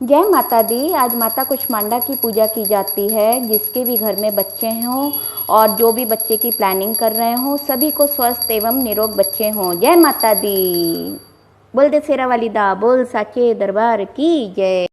जय माता दी। आज माता कुष्मांडा की पूजा की जाती है। जिसके भी घर में बच्चे हों और जो भी बच्चे की प्लानिंग कर रहे हों, सभी को स्वस्थ एवं निरोग बच्चे हों। जय माता दी। बोल दशहरा वाली दा, बोल साचे दरबार की जय।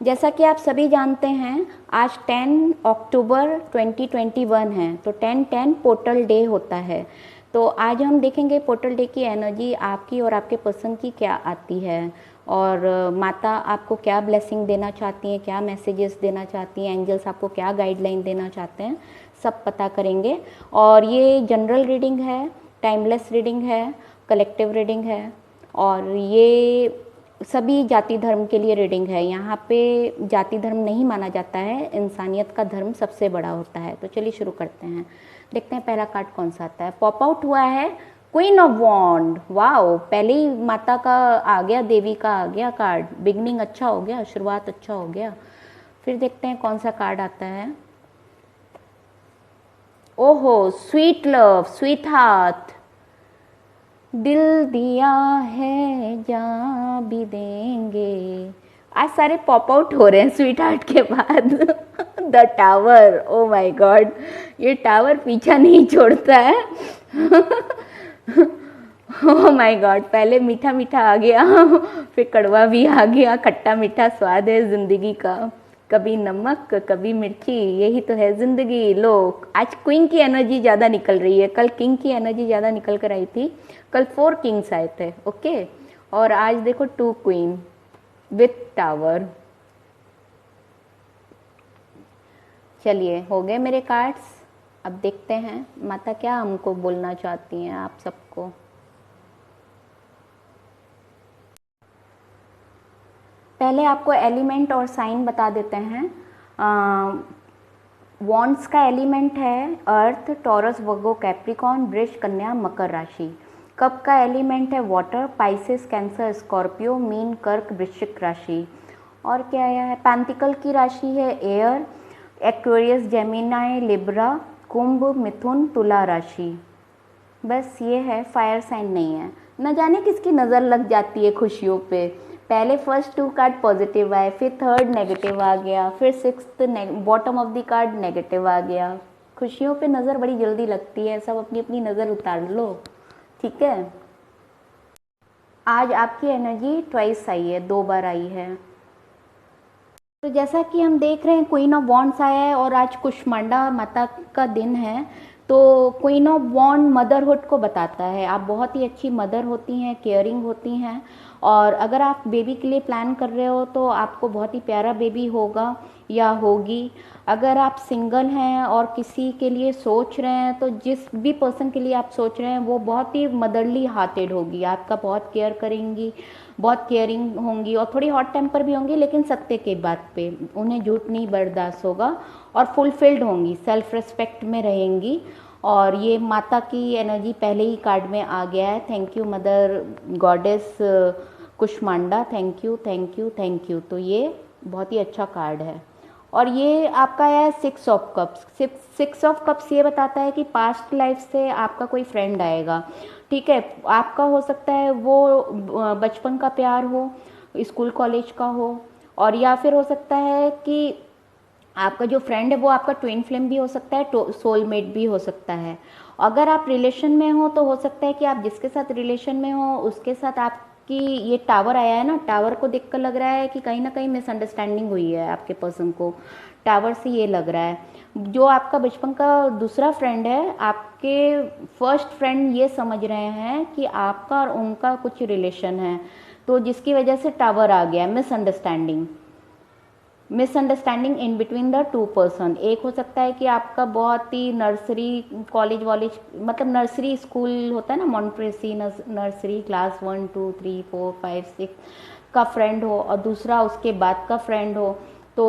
जैसा कि आप सभी जानते हैं, आज 10 अक्टूबर 2021 है, तो 10-10 पोर्टल डे होता है। तो आज हम देखेंगे पोर्टल डे की एनर्जी आपकी और आपके पर्सन की क्या आती है, और माता आपको क्या ब्लेसिंग देना चाहती हैं, क्या मैसेजेस देना चाहती हैं, एंजल्स आपको क्या गाइडलाइन देना चाहते हैं, सब पता करेंगे। और ये जनरल रीडिंग है, टाइमलेस रीडिंग है, कलेक्टिव रीडिंग है, और ये सभी जाति धर्म के लिए रीडिंग है। यहाँ पे जाति धर्म नहीं माना जाता है, इंसानियत का धर्म सबसे बड़ा होता है। तो चलिए शुरू करते हैं, देखते हैं पहला कार्ड कौन सा आता है। पॉप आउट हुआ है क्वीन ऑफ वॉन्ड। वाओ, पहले ही माता का आ गया, देवी का आ गया कार्ड। बिगनिंग अच्छा हो गया, शुरुआत अच्छा हो गया। फिर देखते हैं कौन सा कार्ड आता है। ओहो, स्वीट लव, स्वीट हार्ट। दिल दिया है जा भी देंगे। आज सारे पॉप आउट हो रहे हैं स्वीट हार्ट के बाद। The tower, oh my God, ये टावर पीछा नहीं छोड़ता है। ओ माय गॉड, पहले मीठा मीठा आ गया, फिर कड़वा भी आ गया। खट्टा मीठा स्वाद है जिंदगी का, कभी नमक कभी मिर्ची, यही तो है जिंदगी। लो, आज क्वीन की एनर्जी ज़्यादा निकल रही है, कल किंग की एनर्जी ज़्यादा निकल कर आई थी। कल 4 किंग्स आए थे, ओके, और आज देखो 2 क्वीन विथ टावर। चलिए, हो गए मेरे कार्ड्स। अब देखते हैं माता क्या हमको बोलना चाहती हैं आप सबको। पहले आपको एलिमेंट और साइन बता देते हैं। वॉन्ड्स का एलिमेंट है अर्थ, टॉरस, वर्गो, कैप्रिकॉन, वृष, कन्या, मकर राशि। कप का एलिमेंट है water, Pisces, cancer, Scorpio, mean, कर्क, वृश्चिक राशि। और क्या आया है, पैंटिकल की राशि है एयर, एक्वेरियस, जेमिनाई, लिब्रा, कुंभ, मिथुन, तुला राशि। बस ये है, फायर साइन नहीं है। न जाने किसकी नज़र लग जाती है खुशियों पे। पहले फर्स्ट 2 कार्ड पॉजिटिव आए, फिर थर्ड नेगेटिव आ गया, फिर sixth bottom of the card negative आ गया। खुशियों पे नज़र बड़ी जल्दी लगती है, सब अपनी अपनी नज़र उतार लो, ठीक है। आज आपकी एनर्जी ट्वाइस आई है, 2 बार आई है। तो जैसा कि हम देख रहे हैं क्वीन ऑफ वॉन्ड्स आया है, और आज कुष्मांडा माता का दिन है। तो क्वीन ऑफ वॉन्ड मदरहुड को बताता है। आप बहुत ही अच्छी मदर होती हैं, केयरिंग होती हैं, और अगर आप बेबी के लिए प्लान कर रहे हो तो आपको बहुत ही प्यारा बेबी होगा या होगी। अगर आप सिंगल हैं और किसी के लिए सोच रहे हैं, तो जिस भी पर्सन के लिए आप सोच रहे हैं वो बहुत ही मदरली हार्टेड होगी, आपका बहुत केयर करेंगी, बहुत केयरिंग होंगी, और थोड़ी हॉट टेम्पर भी होंगी, लेकिन सत्य के बात पे उन्हें झूठ नहीं बर्दाश्त होगा, और फुलफिल्ड होंगी, सेल्फ रिस्पेक्ट में रहेंगी। और ये माता की एनर्जी पहले ही कार्ड में आ गया है। Thank you mother goddess Kushmanda, thank you thank you thank you. तो ये बहुत ही अच्छा कार्ड है। और ये आपका है 6 ऑफ कप्स। 6 ऑफ कप्स ये बताता है कि पास्ट लाइफ से आपका कोई फ्रेंड आएगा, ठीक है। आपका हो सकता है वो बचपन का प्यार हो, स्कूल कॉलेज का हो, और या फिर हो सकता है कि आपका जो फ्रेंड है वो आपका ट्विन फ्लेम भी हो सकता है, सोलमेट भी हो सकता है। अगर आप रिलेशन में हो तो हो सकता है कि आप जिसके साथ रिलेशन में हो उसके साथ आपकी, ये टावर आया है ना, टावर को देखकर लग रहा है कि कहीं ना कहीं मिसअंडरस्टैंडिंग हुई है आपके पर्सन को। टावर से ये लग रहा है जो आपका बचपन का दूसरा फ्रेंड है, आपके फर्स्ट फ्रेंड ये समझ रहे हैं कि आपका और उनका कुछ रिलेशन है, तो जिसकी वजह से टावर आ गया, misunderstanding. Misunderstanding in between the 2 person. एक हो सकता है कि आपका बहुत ही नर्सरी कॉलेज वॉलेज, मतलब नर्सरी स्कूल होता है ना, मॉन्ट्रेसी नर्सरी क्लास 1 2 3 4 5 6 का फ्रेंड हो, और दूसरा उसके बाद का फ्रेंड हो। तो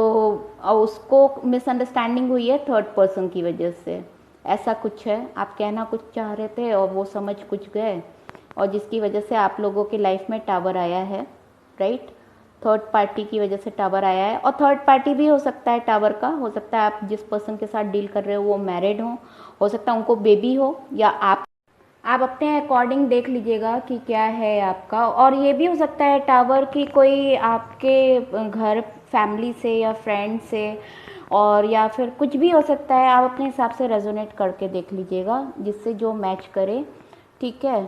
उसको मिसअंडरस्टैंडिंग हुई है थर्ड पर्सन की वजह से, ऐसा कुछ है। आप कहना कुछ चाह रहे थे और वो समझ कुछ गए, और जिसकी वजह से आप लोगों की लाइफ में टावर आया है, राइट। थर्ड पार्टी की वजह से टावर आया है, और थर्ड पार्टी भी हो सकता है टावर का। हो सकता है आप जिस पर्सन के साथ डील कर रहे हो वो मैरिड हो सकता है उनको बेबी हो, या आप अपने अकॉर्डिंग देख लीजिएगा कि क्या है आपका। और ये भी हो सकता है टावर की कोई आपके घर फैमिली से या फ्रेंड से, और या फिर कुछ भी हो सकता है, आप अपने हिसाब से रेजोनेट करके देख लीजिएगा जिससे जो मैच करे, ठीक है।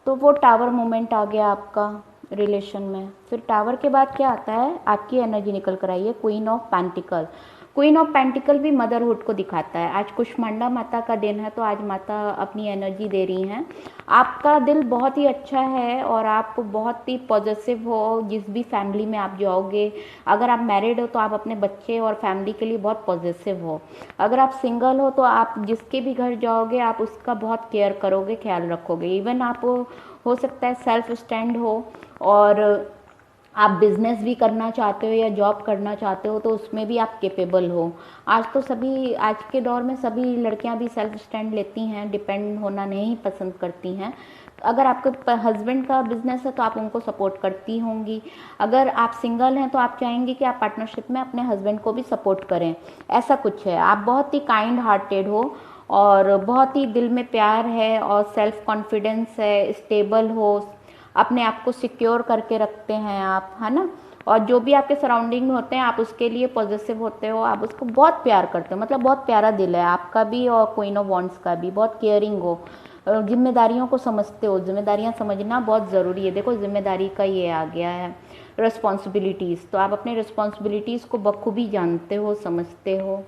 तो वो टावर मोमेंट आ गया आपका रिलेशन में। फिर टावर के बाद क्या आता है, आपकी एनर्जी निकल कर आई है queen of pentacle. Queen of pentacle भी मदरहुड को दिखाता है। आज कुष्मांडा माता का दिन है, तो आज माता अपनी एनर्जी दे रही हैं। आपका दिल बहुत ही अच्छा है और आप बहुत ही पॉजिटिव हो जिस भी फैमिली में आप जाओगे। अगर आप मैरिड हो तो आप अपने बच्चे और फैमिली के लिए बहुत पॉजिटिव हो। अगर आप सिंगल हो तो आप जिसके भी घर जाओगे आप उसका बहुत केयर करोगे, ख्याल रखोगे। इवन आप हो सकता है सेल्फ स्टैंड हो और आप बिजनेस भी करना चाहते हो या जॉब करना चाहते हो तो उसमें भी आप कैपेबल हो। आज तो सभी, आज के दौर में सभी लड़कियां भी सेल्फ स्टैंड लेती हैं, डिपेंड होना नहीं पसंद करती हैं। अगर आपके हस्बैंड का बिजनेस है तो आप उनको सपोर्ट करती होंगी। अगर आप सिंगल हैं तो आप चाहेंगे कि आप पार्टनरशिप में अपने हस्बैंड को भी सपोर्ट करें, ऐसा कुछ है। आप बहुत ही काइंड हार्टेड हो और बहुत ही दिल में प्यार है और सेल्फ कॉन्फिडेंस है, स्टेबल हो, अपने आप को सिक्योर करके रखते हैं आप, है ना। और जो भी आपके सराउंडिंग में होते हैं आप उसके लिए पॉजिटिव होते हो, आप उसको बहुत प्यार करते हो। मतलब बहुत प्यारा दिल है आपका भी और क्वीन ऑफ वॉन्ड्स का भी। बहुत केयरिंग हो, जिम्मेदारियों को समझते हो। जिम्मेदारियां समझना बहुत ज़रूरी है। देखो जिम्मेदारी का ये आ गया है रिस्पॉन्सिबिलिटीज़, तो आप अपने रिस्पॉन्सिबिलिटीज़ को बखूबी जानते हो, समझते हो।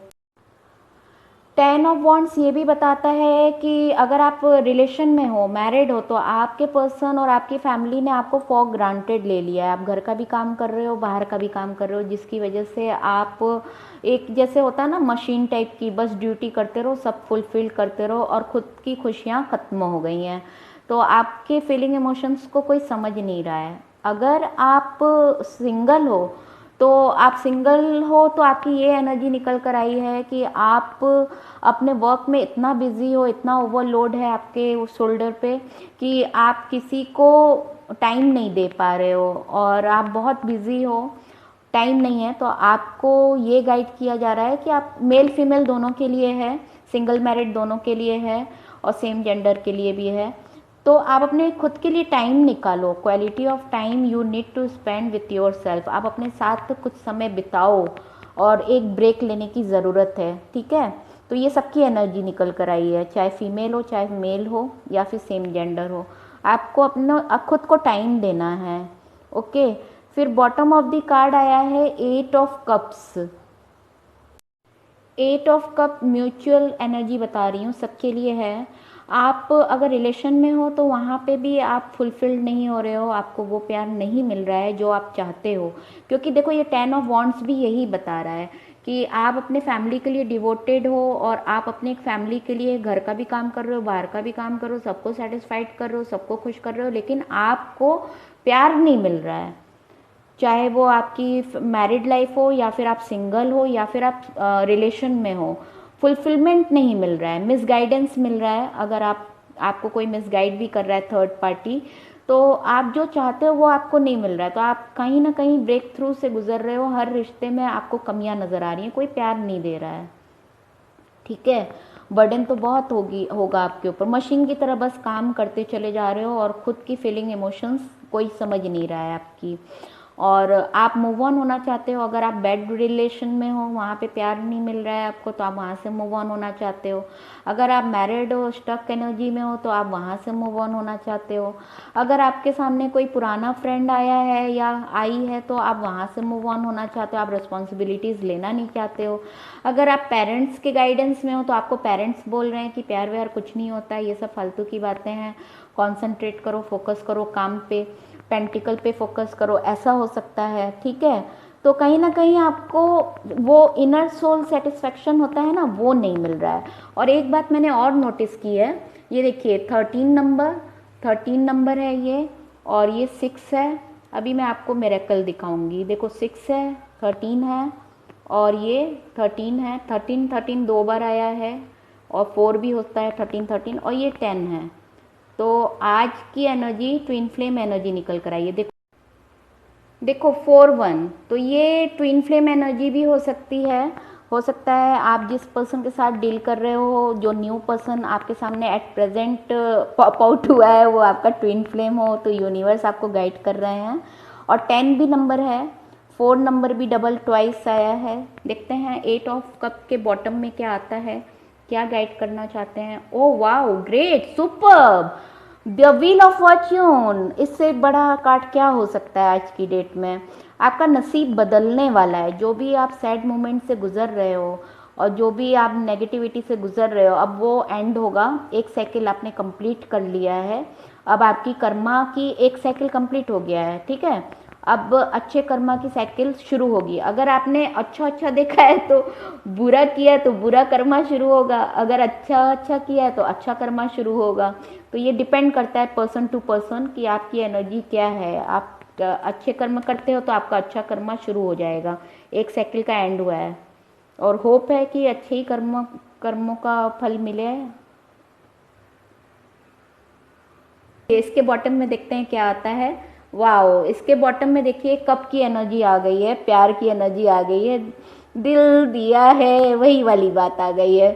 10 ऑफ वॉन्ड्स ये भी बताता है कि अगर आप रिलेशन में हो, मैरिड हो, तो आपके पर्सन और आपकी फैमिली ने आपको फॉर ग्रांटेड ले लिया है। आप घर का भी काम कर रहे हो, बाहर का भी काम कर रहे हो, जिसकी वजह से आप एक जैसे होता है ना मशीन टाइप की, बस ड्यूटी करते रहो, सब फुलफिल करते रहो और ख़ुद की खुशियाँ ख़त्म हो गई हैं। तो आपके फीलिंग इमोशंस को कोई समझ नहीं रहा है। अगर आप सिंगल हो तो आप सिंगल हो तो आपकी ये एनर्जी निकल कर आई है कि आप अपने वर्क में इतना बिजी हो, इतना ओवरलोड है आपके शोल्डर पे कि आप किसी को टाइम नहीं दे पा रहे हो और आप बहुत बिजी हो, टाइम नहीं है। तो आपको ये गाइड किया जा रहा है कि आप मेल फीमेल दोनों के लिए है, सिंगल मैरिड दोनों के लिए है और सेम जेंडर के लिए भी है। तो आप अपने खुद के लिए टाइम निकालो। Quality of time you need to spend with yourself. आप अपने साथ कुछ समय बिताओ और एक ब्रेक लेने की ज़रूरत है, ठीक है। तो ये सबकी एनर्जी निकल कर आई है, चाहे फीमेल हो, चाहे मेल हो या फिर सेम जेंडर हो। आपको अपना खुद को टाइम देना है, ओके। फिर बॉटम ऑफ द कार्ड आया है 8 of cups. 8 of cup mutual energy बता रही हूँ, सबके लिए है। आप अगर रिलेशन में हो तो वहाँ पे भी आप फुलफिल्ड नहीं हो रहे हो, आपको वो प्यार नहीं मिल रहा है जो आप चाहते हो। क्योंकि देखो ये 10 ऑफ वॉन्ड्स भी यही बता रहा है कि आप अपने फैमिली के लिए डिवोटेड हो और आप अपने फैमिली के लिए घर का भी काम कर रहे हो, बाहर का भी काम कर रहे हो, सबको सेटिस्फाइड कर रहे हो, सबको खुश कर रहे हो, लेकिन आपको प्यार नहीं मिल रहा है। चाहे वो आपकी मैरिड लाइफ हो या फिर आप सिंगल हो या फिर आप रिलेशन में हो, फुलफिलमेंट नहीं मिल रहा है, मिसगाइडेंस मिल रहा है। अगर आपको कोई मिसगाइड भी कर रहा है थर्ड पार्टी, तो आप जो चाहते हो वो आपको नहीं मिल रहा है। तो आप कहीं ना कहीं ब्रेक थ्रू से गुजर रहे हो, हर रिश्ते में आपको कमियां नज़र आ रही हैं, कोई प्यार नहीं दे रहा है, ठीक है। बर्डन तो बहुत होगा आपके ऊपर, मशीन की तरह बस काम करते चले जा रहे हो और खुद की फीलिंग इमोशंस कोई समझ नहीं रहा है आपकी। और आप मूव ऑन होना चाहते हो। अगर आप बैड रिलेशन में हो, वहाँ पे प्यार नहीं मिल रहा है आपको, तो आप वहाँ से मूव ऑन होना चाहते हो। अगर आप मैरिड हो, स्टक एनर्जी में हो, तो आप वहाँ से मूव ऑन होना चाहते हो। अगर आपके सामने कोई पुराना फ्रेंड आया है या आई है तो आप वहाँ से मूव ऑन होना चाहते हो, आप रिस्पॉन्सिबिलिटीज़ लेना नहीं चाहते हो। अगर आप पेरेंट्स के गाइडेंस में हो तो आपको पेरेंट्स बोल रहे हैं कि प्यार व्यार कुछ नहीं होता, ये सब फालतू की बातें हैं, कॉन्सेंट्रेट करो, फोकस करो काम पे, पेंटिकल पे फोकस करो, ऐसा हो सकता है, ठीक है। तो कहीं ना कहीं आपको वो इनर सोल सेटिस्फेक्शन होता है ना, वो नहीं मिल रहा है। और एक बात मैंने और नोटिस की है, ये देखिए 13 नंबर है ये, और ये 6 है। अभी मैं आपको मिरेकल दिखाऊंगी। देखो 6 है, 13 है और ये 13 है। 13 2 बार आया है और 4 भी होता है, 13 और ये 10 है। तो आज की एनर्जी ट्विन फ्लेम एनर्जी निकल कर आई है। देखो 4-1, तो ये ट्विन फ्लेम एनर्जी भी हो सकती है हो सकता है आप जिस पर्सन के साथ डील कर रहे हो, जो न्यू पर्सन आपके सामने एट प्रेजेंट पॉप आउट हुआ है, वो आपका ट्विन फ्लेम हो, तो यूनिवर्स आपको गाइड कर रहे हैं। और 10 भी नंबर है, 4 नंबर भी डबल ट्वाइस आया है। देखते हैं 8 ऑफ कप के बॉटम में क्या आता है, क्या गाइड करना चाहते हैं। Oh wow, great, superb, the wheel of Fortune. इससे बड़ा कार्ड क्या हो सकता है आज की डेट में। आपका नसीब बदलने वाला है। जो भी आप सैड मोमेंट से गुजर रहे हो और जो भी आप नेगेटिविटी से गुजर रहे हो, अब वो एंड होगा। एक साइकिल आपने कंप्लीट कर लिया है, अब आपकी कर्मा की एक साइकिल कंप्लीट हो गया है, ठीक है। अब अच्छे कर्मा की साइकिल शुरू होगी। अगर आपने अच्छा अच्छा देखा है तो बुरा किया है तो बुरा कर्मा शुरू होगा, अगर अच्छा अच्छा किया है तो अच्छा कर्मा शुरू होगा। तो ये डिपेंड करता है पर्सन टू पर्सन कि आपकी एनर्जी क्या है। आप अच्छे कर्म करते हो तो आपका अच्छा कर्मा शुरू हो जाएगा, एक साइकिल का एंड हुआ है। और होप है कि अच्छे ही कर्मों का फल मिले। इसके बॉटम में देखते हैं क्या आता है। वाओ, इसके बॉटम में देखिए कप की एनर्जी आ गई है, प्यार की एनर्जी आ गई है, दिल दिया है, वही वाली बात आ गई है।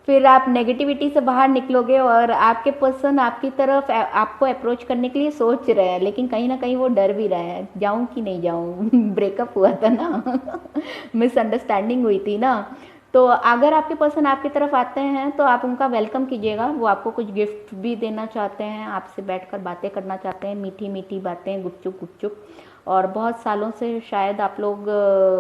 फिर आप नेगेटिविटी से बाहर निकलोगे और आपके पर्सन आपकी तरफ आपको अप्रोच करने के लिए सोच रहे हैं, लेकिन कहीं ना कहीं वो डर भी रहे हैं, जाऊं कि नहीं जाऊं। ब्रेकअप हुआ था ना, मिसअंडरस्टैंडिंग हुई थी ना। तो अगर आपके पर्सन आपकी तरफ आते हैं तो आप उनका वेलकम कीजिएगा। वो आपको कुछ गिफ्ट भी देना चाहते हैं, आपसे बैठकर बातें करना चाहते हैं, मीठी मीठी बातें, गुपचुप गुपचुप। और बहुत सालों से शायद आप लोग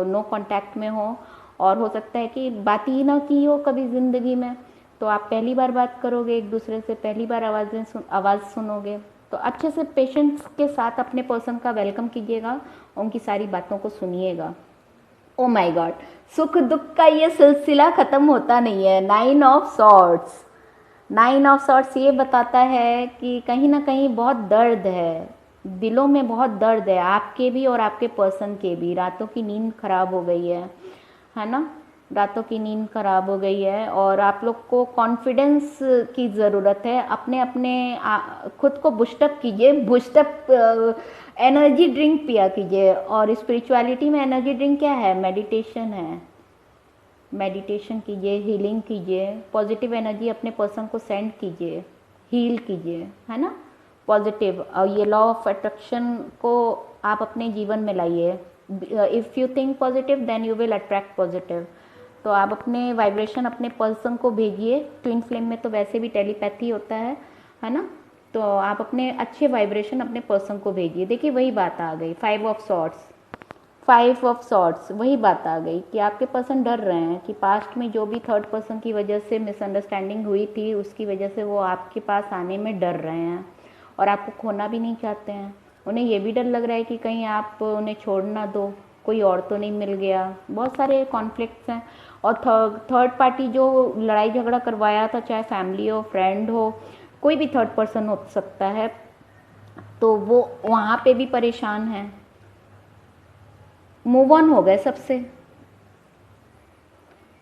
नो कांटेक्ट में हो, और हो सकता है कि बात ही ना की हो कभी ज़िंदगी में। तो आप पहली बार बात करोगे एक दूसरे से, पहली बार आवाज़ सुनोगे। तो अच्छे से पेशेंस के साथ अपने पर्सन का वेलकम कीजिएगा, उनकी सारी बातों को सुनिएगा। ओ माय गॉड, सुख दुख का ये सिलसिला खत्म होता नहीं है। 9 ऑफ सॉर्ड्स, 9 ऑफ सॉर्ड्स ये बताता है कि कहीं ना कहीं बहुत दर्द है, दिलों में बहुत दर्द है, आपके भी और आपके पर्सन के भी। रातों की नींद खराब हो गई है ना, रातों की नींद खराब हो गई है। और आप लोग को कॉन्फिडेंस की ज़रूरत है। अपने अपने खुद को बुस्टअप कीजिए, बुस्टअप एनर्जी ड्रिंक पिया कीजिए। और स्पिरिचुअलिटी में एनर्जी ड्रिंक क्या है, मेडिटेशन है। मेडिटेशन कीजिए, हीलिंग कीजिए, पॉजिटिव एनर्जी अपने पर्सन को सेंड कीजिए, हील कीजिए, है ना, पॉजिटिव। और ये लॉ ऑफ अट्रैक्शन को आप अपने जीवन में लाइए। If you think positive then you will attract positive. तो आप अपने वाइब्रेशन अपने पर्सन को भेजिए। ट्विन फ्लेम में तो वैसे भी टेलीपैथी होता है ना। तो आप अपने अच्छे वाइब्रेशन अपने पर्सन को भेजिए। देखिए वही बात आ गई, 5 ऑफ सॉर्ड्स, 5 ऑफ सॉर्ड्स, वही बात आ गई कि आपके पर्सन डर रहे हैं कि पास्ट में जो भी थर्ड पर्सन की वजह से मिसअंडरस्टैंडिंग हुई थी, उसकी वजह से वो आपके पास आने में डर रहे हैं और आपको खोना भी नहीं चाहते हैं। उन्हें ये भी डर लग रहा है कि कहीं आप उन्हें छोड़ ना दो, कोई और तो नहीं मिल गया। बहुत सारे कॉन्फ्लिक्ट्स हैं। और थर्ड पार्टी जो लड़ाई झगड़ा करवाया था, चाहे फैमिली हो, फ्रेंड हो, कोई भी थर्ड पर्सन हो सकता है, तो वो वहाँ पे भी परेशान है। मूव ऑन हो गए, सबसे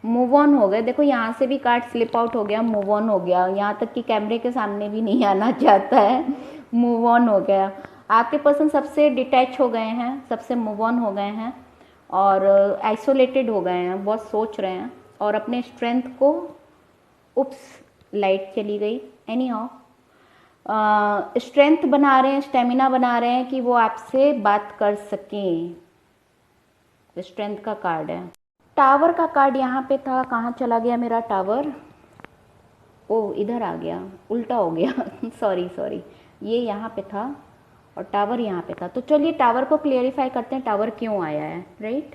मूव ऑन हो गए। देखो यहाँ से भी कार्ड स्लिप आउट हो गया, मूव ऑन हो गया। यहाँ तक कि कैमरे के सामने भी नहीं आना चाहता है, मूव ऑन हो गया। आपके पर्सन सबसे डिटैच हो गए हैं, सबसे मूव ऑन हो गए हैं और आइसोलेटेड हो गए हैं, बहुत सोच रहे हैं और अपने स्ट्रेंथ को, उप्स लाइट चली गई, एनी हाउ स्ट्रेंथ बना रहे हैं, स्टेमिना बना रहे हैं कि वो आपसे बात कर सकें। स्ट्रेंथ का कार्ड है। टावर का कार्ड यहाँ पे था, कहाँ चला गया मेरा टावर, ओ इधर आ गया, उल्टा हो गया। सॉरी, ये यहाँ पे था और टावर यहाँ पे था। तो चलिए टावर को क्लियरिफाई करते हैं, टावर क्यों आया है, राइट।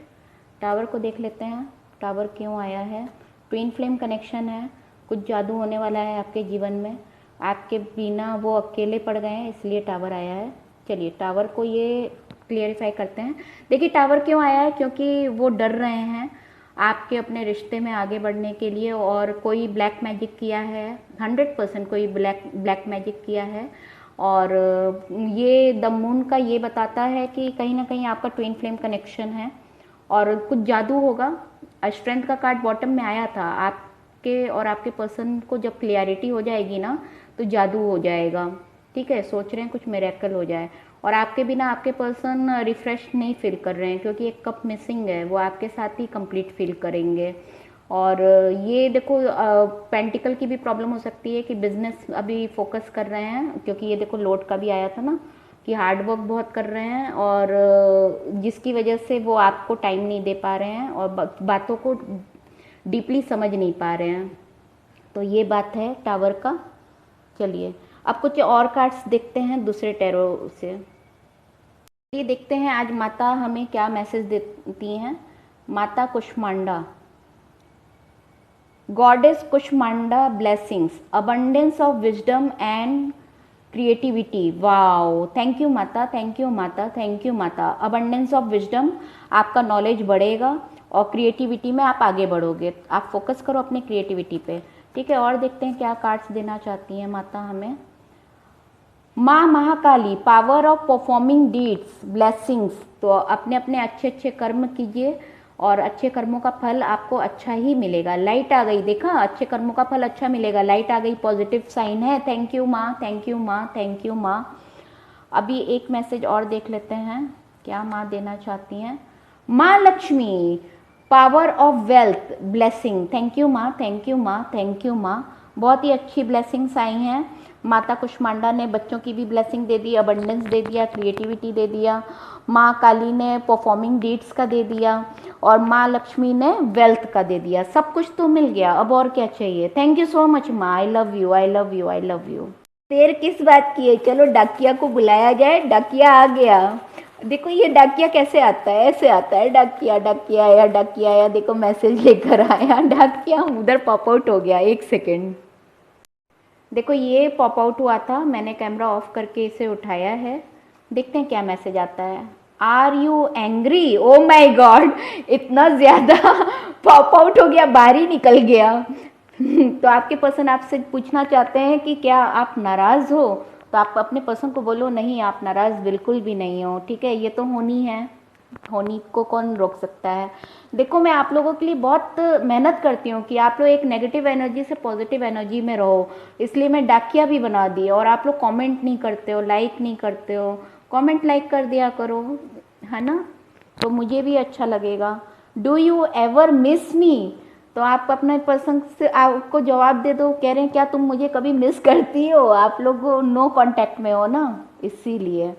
टावर को देख लेते हैं, टावर क्यों आया है। ट्विन फ्लेम कनेक्शन है, कुछ जादू होने वाला है आपके जीवन में, आपके बिना वो अकेले पड़ गए हैं, इसलिए टावर आया है। चलिए टावर को ये क्लियरिफाई करते हैं। देखिए टावर क्यों आया है, क्योंकि वो डर रहे हैं आपके अपने रिश्ते में आगे बढ़ने के लिए, और कोई ब्लैक मैजिक किया है, 100% कोई ब्लैक मैजिक किया है। और ये द मून का ये बताता है कि कहीं ना कहीं आपका ट्विन फ्लेम कनेक्शन है और कुछ जादू होगा। स्ट्रेंथ का कार्ड बॉटम में आया था। आपके और आपके पर्सन को जब क्लियरिटी हो जाएगी ना तो जादू हो जाएगा, ठीक है। सोच रहे हैं कुछ मिरेकल हो जाए, और आपके बिना आपके पर्सन रिफ्रेश नहीं फील कर रहे हैं, क्योंकि एक कप मिसिंग है, वो आपके साथ ही कंप्लीट फील करेंगे। और ये देखो पेंटिकल की भी प्रॉब्लम हो सकती है कि बिजनेस अभी फोकस कर रहे हैं, क्योंकि ये देखो लोड का भी आया था ना कि हार्ड वर्क बहुत कर रहे हैं, और जिसकी वजह से वो आपको टाइम नहीं दे पा रहे हैं और बातों को डीपली समझ नहीं पा रहे हैं। तो ये बात है टावर का। चलिए अब कुछ और कार्ड्स देखते हैं दूसरे टैरो से। ये देखते हैं आज माता हमें क्या मैसेज देती हैं। माता Kushmanda, goddess Kushmanda blessings, abundance of wisdom and creativity. Wow, thank you माता, थैंक यू माता, थैंक यू माता। अबंडेंस ऑफ विजडम, आपका नॉलेज बढ़ेगा और क्रिएटिविटी में आप आगे बढ़ोगे। आप फोकस करो अपनी क्रिएटिविटी पे, ठीक है। और देखते हैं क्या कार्ड्स देना चाहती हैं माता हमें। माँ Mahakali, power of performing deeds, blessings. तो अपने अपने अच्छे अच्छे कर्म कीजिए और अच्छे कर्मों का फल आपको अच्छा ही मिलेगा। लाइट आ गई, देखा, अच्छे कर्मों का फल अच्छा मिलेगा, लाइट आ गई, पॉजिटिव साइन है। थैंक यू माँ, थैंक यू माँ, थैंक यू माँ। अभी एक मैसेज और देख लेते हैं क्या माँ देना चाहती हैं। माँ Lakshmi, power of wealth, blessing. Thank you माँ, थैंक यू माँ, थैंक यू माँ। बहुत ही अच्छी ब्लेसिंग्स आई हैं। माता कुष्मांडा ने बच्चों की भी ब्लेसिंग दे दी, अबंडेंस दे दिया, क्रिएटिविटी दे दिया। माँ काली ने परफॉर्मिंग डीड्स का दे दिया और माँ लक्ष्मी ने वेल्थ का दे दिया। सब कुछ तो मिल गया, अब और क्या चाहिए। थैंक यू सो मच माँ, I love you, I love you, I love you. देर किस बात की है, चलो डाकिया को बुलाया जाए। डाकिया आ गया। देखो ये डाकिया कैसे आता है, ऐसे आता है, डाकिया डाकिया आया, डाकिया आया, देखो मैसेज लेकर आया। डाकिया उधर पॉप आउट हो गया, एक सेकेंड। देखो ये पॉप आउट हुआ था, मैंने कैमरा ऑफ करके इसे उठाया है। देखते हैं क्या मैसेज आता है। Are you angry? Oh my god, इतना ज़्यादा पॉप आउट हो गया, बाहर ही निकल गया। तो आपके पर्सन आपसे पूछना चाहते हैं कि क्या आप नाराज़ हो? तो आप अपने पर्सन को बोलो नहीं, आप नाराज़ बिल्कुल भी नहीं हो, ठीक है। ये तो होनी है, होनी को कौन रोक सकता है। देखो मैं आप लोगों के लिए बहुत मेहनत करती हूँ कि आप लोग एक नेगेटिव एनर्जी से पॉजिटिव एनर्जी में रहो, इसलिए मैं डाकिया भी बना दी। और आप लोग कमेंट नहीं करते हो, लाइक नहीं करते हो। कमेंट लाइक कर दिया करो, है ना, तो मुझे भी अच्छा लगेगा। डू यू एवर मिस मी? तो आप अपने पर्सन से आपको जवाब दे दो, कह रहे हैं क्या तुम मुझे कभी मिस करती हो? आप लोग नो कांटेक्ट में हो ना, इसीलिए।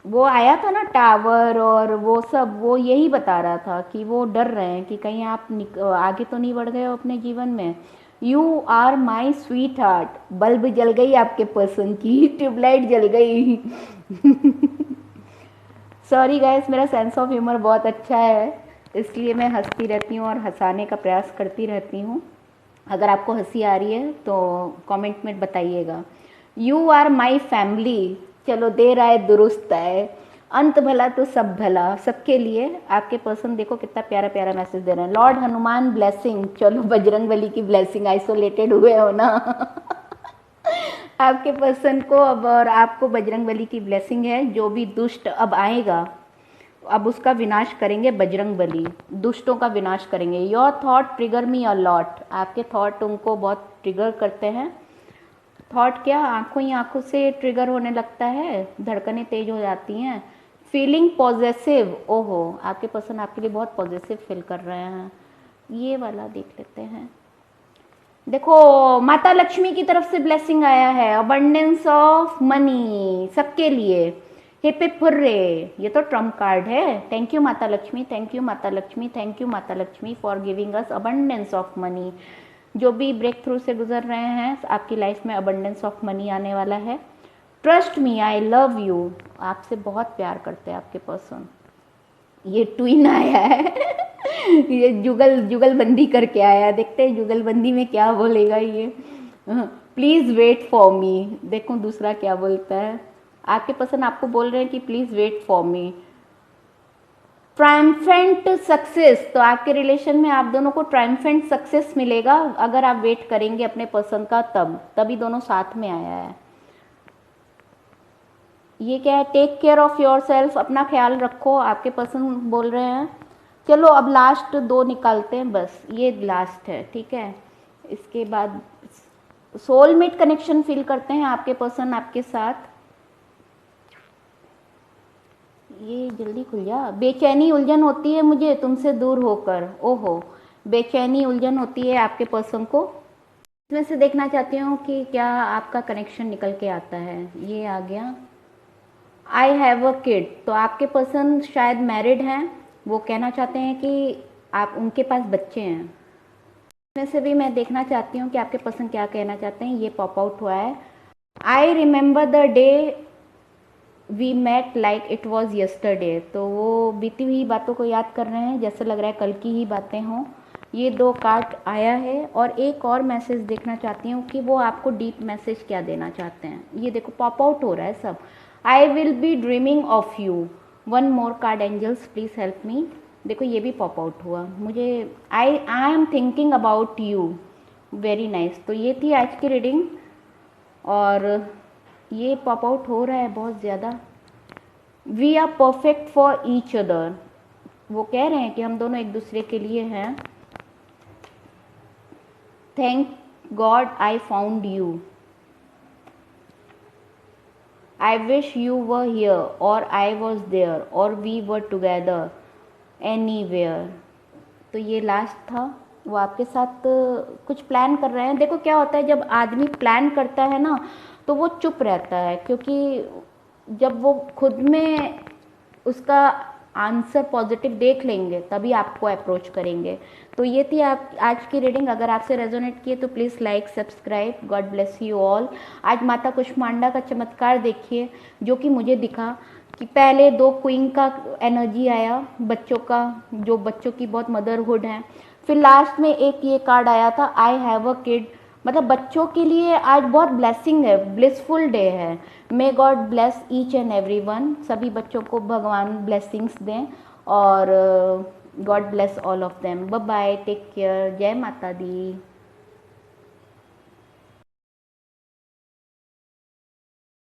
वो आया था ना टावर और वो सब, वो यही बता रहा था कि वो डर रहे हैं कि कहीं आप आगे तो नहीं बढ़ गए हो अपने जीवन में। You are my sweetheart, bulb जल गई आपके पर्सन की, ट्यूबलाइट जल गई। सॉरी गाइस, मेरा सेंस ऑफ ह्यूमर बहुत अच्छा है, इसलिए मैं हंसती रहती हूँ और हंसाने का प्रयास करती रहती हूँ। अगर आपको हंसी आ रही है तो कमेंट में बताइएगा। यू आर माई फैमिली, चलो देर आए दुरुस्त आए, अंत भला तो सब भला, सबके लिए। आपके पर्सन देखो कितना प्यारा प्यारा मैसेज दे रहे हैं। लॉर्ड हनुमान ब्लेसिंग, चलो बजरंग बली की ब्लेसिंग, आइसोलेटेड हुए हो ना। आपके पर्सन को अब, और आपको बजरंग बली की ब्लेसिंग है। जो भी दुष्ट अब आएगा, अब उसका विनाश करेंगे बजरंग बली, दुष्टों का विनाश करेंगे। Your thought trigger me a lot, आपके थॉट उनको बहुत ट्रिगर करते हैं। थॉट क्या, आंखों ही आंखों से ट्रिगर होने लगता है, धड़कनें तेज हो जाती हैं। फीलिंग पॉजेसिव, ओहो आपके पर्सन आपके लिए बहुत पॉजेसिव फील कर रहे हैं। ये वाला देख लेते हैं। देखो माता लक्ष्मी की तरफ से ब्लेसिंग आया है, अबंडेंस ऑफ मनी सबके लिए। हिप हिप हुर्रे, ये तो ट्रम्प कार्ड है। थैंक यू माता लक्ष्मी, थैंक यू माता लक्ष्मी, थैंक यू माता Lakshmi for giving us abundance of money. जो भी ब्रेक थ्रू से गुजर रहे हैं, आपकी लाइफ में अबंडेंस ऑफ मनी आने वाला है। Trust me, I love you, आपसे बहुत प्यार करते हैं आपके पर्सन। ये ट्विन आया है। ये जुगलबंदी करके आया, देखते हैं जुगलबंदी में क्या बोलेगा ये। प्लीज वेट फॉर मी, देखो दूसरा क्या बोलता है। आपके पर्सन आपको बोल रहे हैं कि please wait for me. Triumphant success, तो आपके रिलेशन में आप दोनों को ट्रायम्फेंट सक्सेस मिलेगा अगर आप वेट करेंगे अपने पर्सन का, तभी दोनों साथ में आया है। ये क्या है, take care of yourself, अपना ख्याल रखो, आपके पर्सन बोल रहे हैं। चलो अब लास्ट दो निकालते हैं, बस ये लास्ट है, ठीक है। इसके बाद सोलमेट कनेक्शन फील करते हैं आपके पर्सन आपके साथ। ये जल्दी खुल जा। बेचैनी उलझन होती है मुझे तुमसे दूर होकर, ओहो बेचैनी उलझन होती है आपके पर्सन को। इसमें से देखना चाहती हूँ कि क्या आपका कनेक्शन निकल के आता है। ये आ गया आई हैव अ किड, तो आपके पर्सन शायद मैरिड हैं, वो कहना चाहते हैं कि आप उनके पास बच्चे हैं। इसमें से भी मैं देखना चाहती हूँ कि आपके पर्सन क्या कहना चाहते हैं। ये पॉप आउट हुआ है I remember the day we met like it was yesterday, तो वो बीती हुई बातों को याद कर रहे हैं, जैसे लग रहा है कल की ही बातें हों। ये 2 कार्ड आया है और एक और मैसेज देखना चाहती हूँ कि वो आपको डीप मैसेज क्या देना चाहते हैं। ये देखो पॉप आउट हो रहा है सब। I will be dreaming of you, one more card angels please help me. देखो ये भी पॉप आउट हुआ मुझे, I am thinking about you, very nice. तो ये थी आज की रीडिंग और ये पॉप आउट हो रहा है बहुत ज़्यादा। We are perfect for each other, वो कह रहे हैं कि हम दोनों एक दूसरे के लिए हैं। Thank God I found you, I wish you were here और आई वॉज देयर और वी वर टुगेदर एनीवेयर। तो ये लास्ट था, वो आपके साथ कुछ प्लान कर रहे हैं। देखो क्या होता है जब आदमी प्लान करता है ना तो वो चुप रहता है, क्योंकि जब वो खुद में उसका आंसर पॉजिटिव देख लेंगे तभी आपको अप्रोच करेंगे। तो ये थी आप आज की रीडिंग। अगर आपसे रेजोनेट किए तो please like subscribe. God bless you all. आज माता कुष्मांडा का चमत्कार देखिए जो कि मुझे दिखा कि पहले 2 क्वीन का एनर्जी आया, बच्चों का, जो बच्चों की बहुत मदरहुड है। फिर लास्ट में एक ये कार्ड आया था आई हैव अ किड, मतलब बच्चों के लिए आज बहुत ब्लेसिंग है, ब्लिसफुल डे है। May god bless each and every one, सभी बच्चों को भगवान ब्लेसिंग्स दें और god bless all of them. Bye bye, take care, जय माता दी।